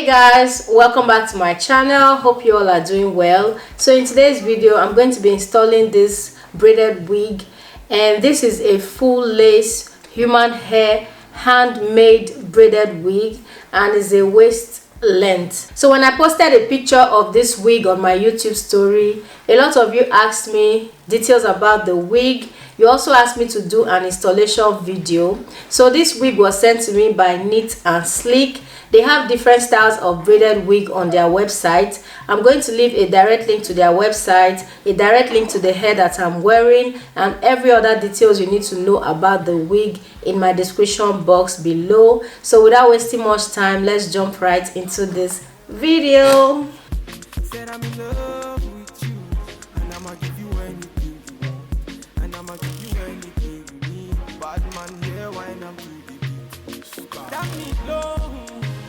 Guys, welcome back to my channel. Hope you all are doing well. So in today's video I'm going to be installing this braided wig, and this is a full lace human hair handmade braided wig and is a waist length. So when I posted a picture of this wig on my YouTube story, a lot of you asked me details about the wig. You also asked me to do an installation video. So this wig was sent to me by Neatandsleek. They have different styles of braided wig on their website. I'm going to leave a direct link to their website, a direct link to the hair that I'm wearing, and every other details you need to know about the wig in my description box below. So without wasting much time, let's jump right into this video. Said I'm in love with you, and I'ma give you anything you want, and I'ma give you anything you need. Bad man here, why not to the beat? That me low.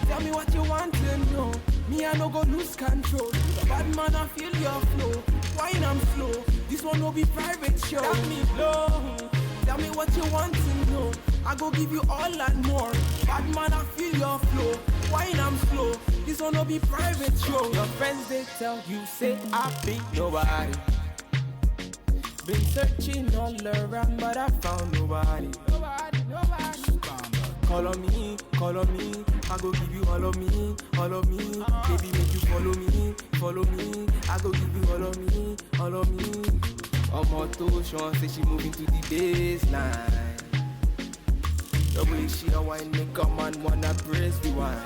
Tell me what you want to know. Me, I no go lose control. Bad man, I feel your flow. Wine I'm slow. This one will be private show. Tell me low. Tell me what you want to know. I go give you all and more. Bad man, I feel your flow. Wine I'm slow. This one will be private show. Your friends they tell you say I be nobody. Been searching all around, but I found nobody. Nobody. Call on me, I go give you all of me, baby make you follow me, I go give you all of me. Omoto Sean say she moving to the baseline. The way she a wine make a man wanna praise the wine.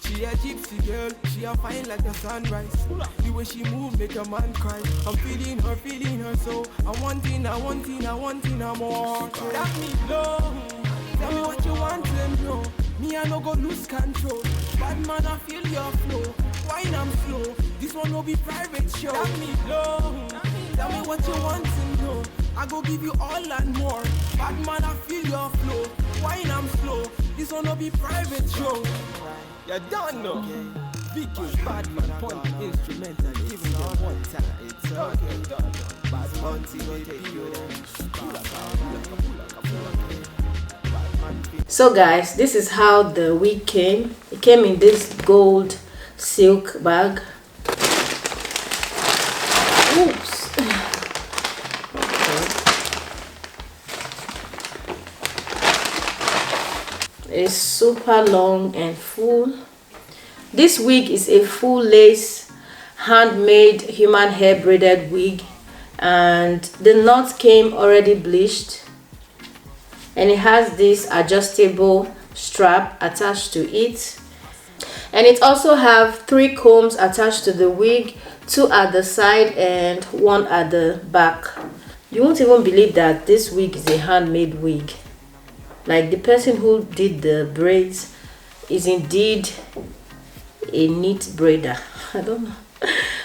She a gypsy girl, she a fine like the sunrise. The way she move make a man cry. I'm feeling her so I want more. That me low. Tell me what you want to know. Me, I no go lose control. Bad man, I feel your flow. Wine I'm slow. This one will be private show. Tell me low. Tell me what you want to know. I go give you all and more. Bad man, I feel your flow. Wine I'm slow. This one will be private show. You don't know. Vicky, bad man, point instrumental. Even the one time. It's okay. Bad man, will take you there. So guys, this is how the wig came. It came in this gold silk bag. Oops. It's super long and full. This wig is a full lace handmade human hair braided wig, and the knot came already bleached. And it has this adjustable strap attached to it, and it also have 3 combs attached to the wig, 2 at the side and 1 at the back. You won't even believe that this wig is a handmade wig. Like, the person who did the braids is indeed a neat braider. I don't know,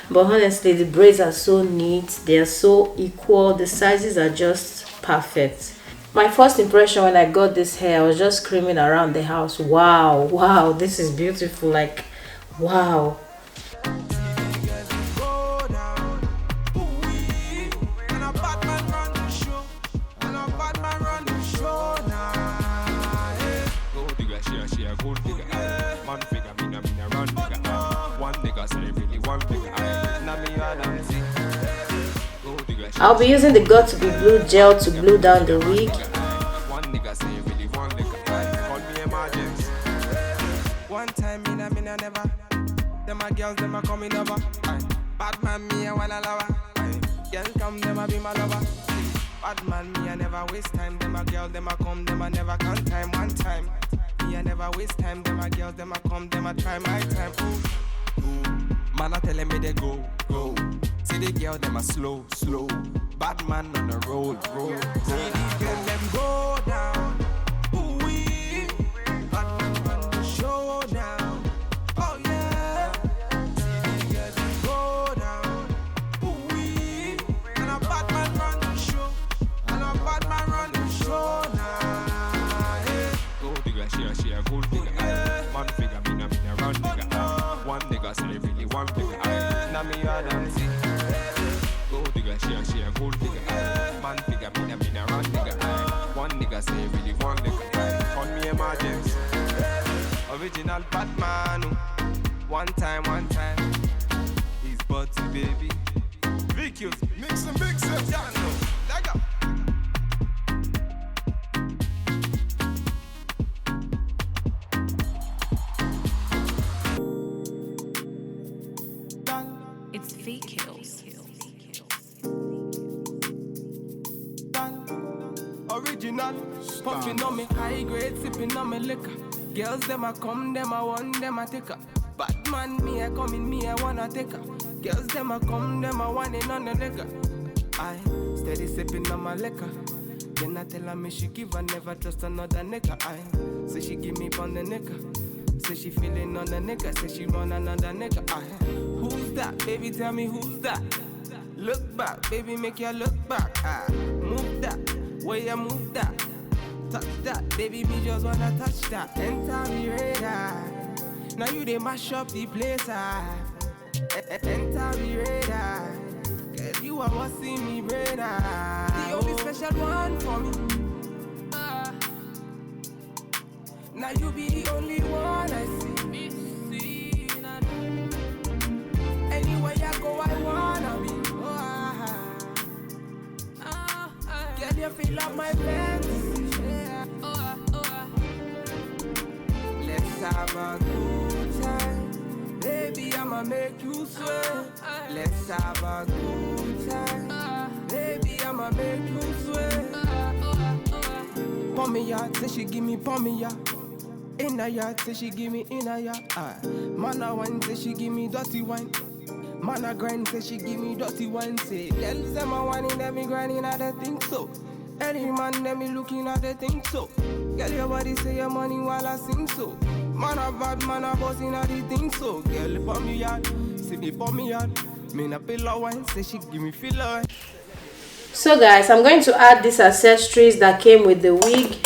but honestly the braids are so neat, they are so equal, the sizes are just perfect. My first impression when I got this hair, I was just screaming around the house, wow, this is beautiful, like, wow. I'll be using the got to be blue gel to glue down the wig. One time me never. Them my girls, them a coming over. Bad man me a wanna lover. Girl come, them a be my lover. Bad man me a never waste time. Them a girl, them a come, them a never count time. One time me a never waste time. Them a girls, them a come, them a try my time. Ooh. Man a telling me they go. See the girl, them a slow. Bad man on the road. See the girl, them go down. Ooh-wee. Bad man on the show now. Oh yeah. See the girl, them go down. Ooh-wee. And a bad man run the show. Now. Yeah. Go digga, she a gold digga. Man figure, me na run digga. One nigga say really one digga. Now me a dance. Go digga, she a gold digga. Man figure, me na Original Batman. One time. He's Butty, baby. VQs, mix and mix it. Lega. It's fake kills. Original, puffing on me high grade, sipping on me liquor. Girls them a come, them a want, them a take her. Batman me a come in, me a wanna take her. Girls them a come, them a want it on the liquor. I steady sipping on my liquor. Then I tell her me she give her never trust another nigga. I say she give me pon the nigga. Say she feeling on the nigga. Say she run another nigga. I who's that? Baby tell me who's that? Look back, baby make you look back. I move that. Where you move that, touch that, baby, me just wanna touch that. Enter me radar, now you they mash up the place. Enter me radar, girl you are what's in me radar. The only special one for me. Now you be the only one I see. Anywhere I go, I wanna be. Girl, you feel like my fantasy. Let's have a good time. Baby, I'ma make you sweat. Let's have a good time. Baby, I'ma make you sweat. Pour me out, say she give me pour me out. In a yard, say she give me in a yard. Man a wine, say she give me dirty wine. Man a grind, say she give me dirty wine. Say, girls them a whining, them me grinding, I don't think so. Any man, them me looking at the thing so. Girl, your body say your money while I sing so. Man a bad, man a bossing at the thing so. Girl, pour me out, say me pour me out. Me na pillow wine, say she give me filler. So guys, I'm going to add these accessories that came with the wig,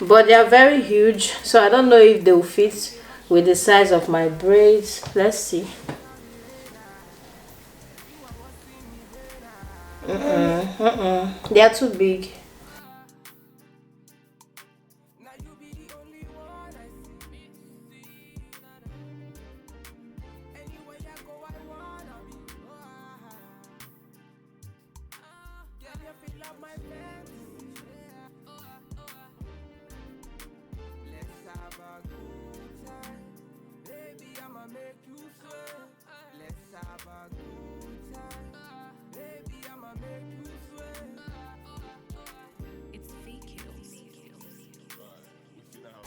but they are very huge, so I don't know if they will fit with the size of my braids. Let's see. They are too big.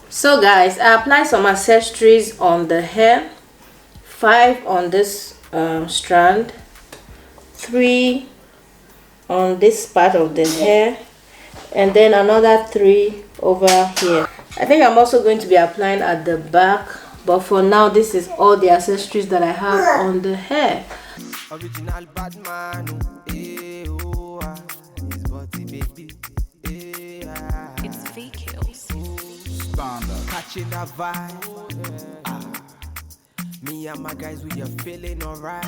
So guys, I applied some accessories on the hair, 5 on this strand, 3 on this part of the hair, and then another 3 over here. I think I'm also going to be applying at the back, but for now this is all the accessories that I have on the hair. Original Batman, his body baby, It's fake kills. catching that vibe. Me and my guys, we are feeling alright.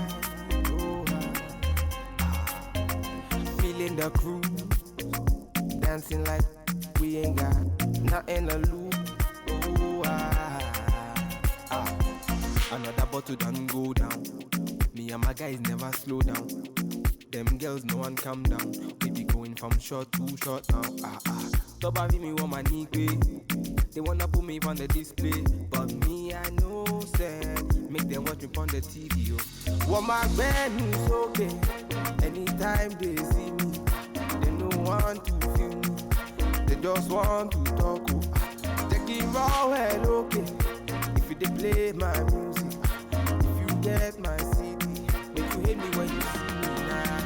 Feeling the crew, dancing like we ain't got nothing to lose. Another bottle done go down. Me and my guys never slow down. Them girls, no one calm down. We be going from short to short now. Top of me want my knee way. They wanna put me on the display, but me I know said make them watch me on the TV. What my band is okay. Anytime they see me, they don't want to feel me. They just want to talk. Take it raw well okay. If they play my music, if you get my CD, make you hate me when you see me now.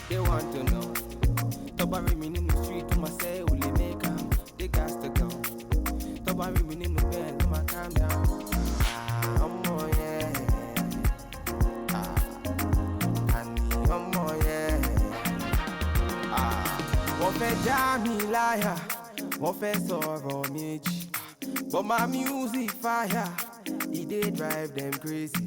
They want to know. Top of me in the street to myself, only make them. They got to go. Top of me in the bed, come on, calm down. Oh yeah. Wọ́n fẹ́ já mi láyà, wọ́n fẹ́ sọ̀rọ̀ méjì, but my music fire, it dey drive them crazy.